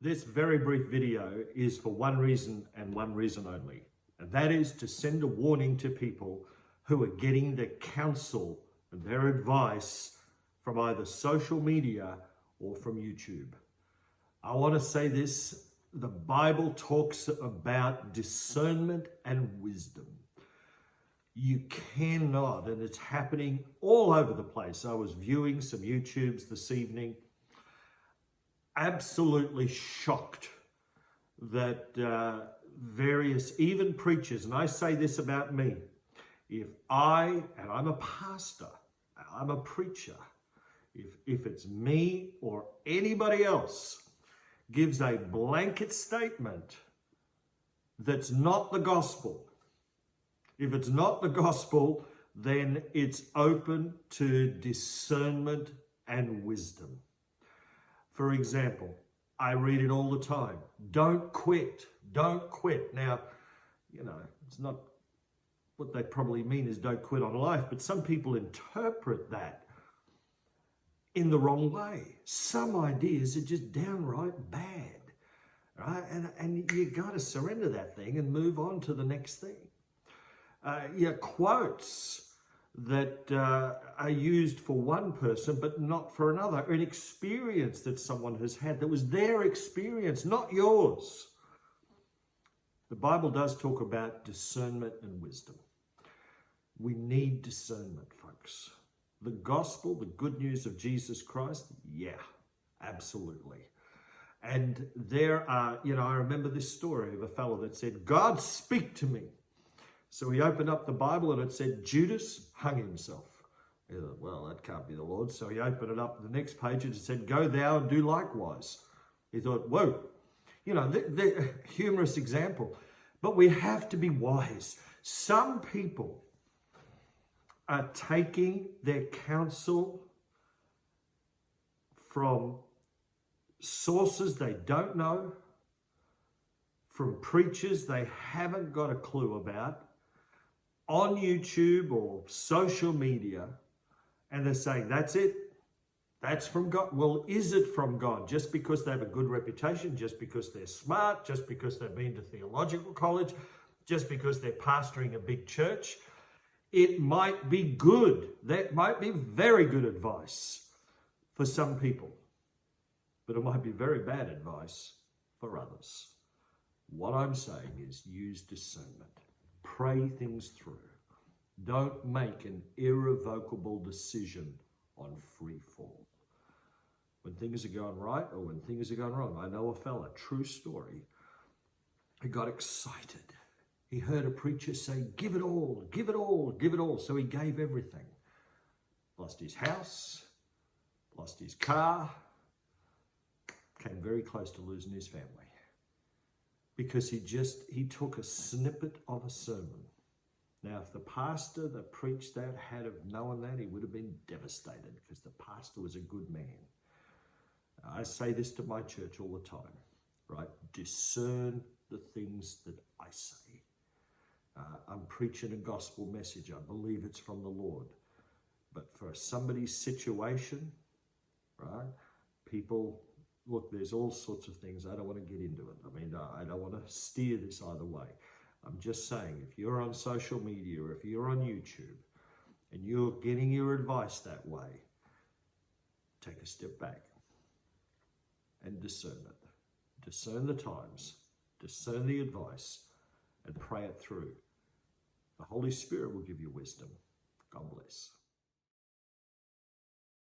This very brief video is for one reason and one reason only, and that is to send a warning to people who are getting their counsel and their advice from either social media or from YouTube. I want to say this, the Bible talks about discernment and wisdom. You cannot, and it's happening all over the place. I was viewing some YouTubes this evening, absolutely shocked that various, even preachers, and I say this about me, and I'm a pastor, I'm a preacher, if it's me or anybody else gives a blanket statement that's not the gospel, if it's not the gospel, then it's open to discernment and wisdom. For example, I read it all the time. Don't quit. Don't quit. Now, it's not what they probably mean is don't quit on life, but some people interpret that in the wrong way. Some ideas are just downright bad, right? And you got to surrender that thing and move on to the next thing. Quotes that are used for one person but not for another, an experience that someone has had that was their experience, not yours. The Bible does talk about discernment and wisdom. We need discernment, folks. The gospel, the good news of Jesus Christ, yeah, absolutely. And there are, I remember this story of a fellow that said, God, speak to me. So he opened up the Bible and it said, Judas hung himself. He thought, well, that can't be the Lord. So he opened it up the next page and it said, go thou and do likewise. He thought, whoa, the humorous example. But we have to be wise. Some people are taking their counsel from sources they don't know, from preachers they haven't got a clue about, on YouTube or social media, and they're saying, that's it, that's from God. Well, is it from God? Just because they have a good reputation, just because they're smart, just because they've been to theological college, just because they're pastoring a big church, it might be good. That might be very good advice for some people, but it might be very bad advice for others. What I'm saying is use discernment. Pray things through. Don't make an irrevocable decision on free fall. When things are going right or when things are going wrong. I know a fella, true story, who got excited. He heard a preacher say, give it all, give it all, give it all. So he gave everything. Lost his house, lost his car, came very close to losing his family. Because he took a snippet of a sermon. Now, if the pastor that preached that had have known that, he would have been devastated because the pastor was a good man. I say this to my church all the time, right? Discern the things that I say. I'm preaching a gospel message. I believe it's from the Lord. But for somebody's situation, right, people... Look, there's all sorts of things. I don't want to get into it. I mean, I don't want to steer this either way. I'm just saying, if you're on social media or if you're on YouTube and you're getting your advice that way, take a step back and discern it. Discern the times, discern the advice, and pray it through. The Holy Spirit will give you wisdom.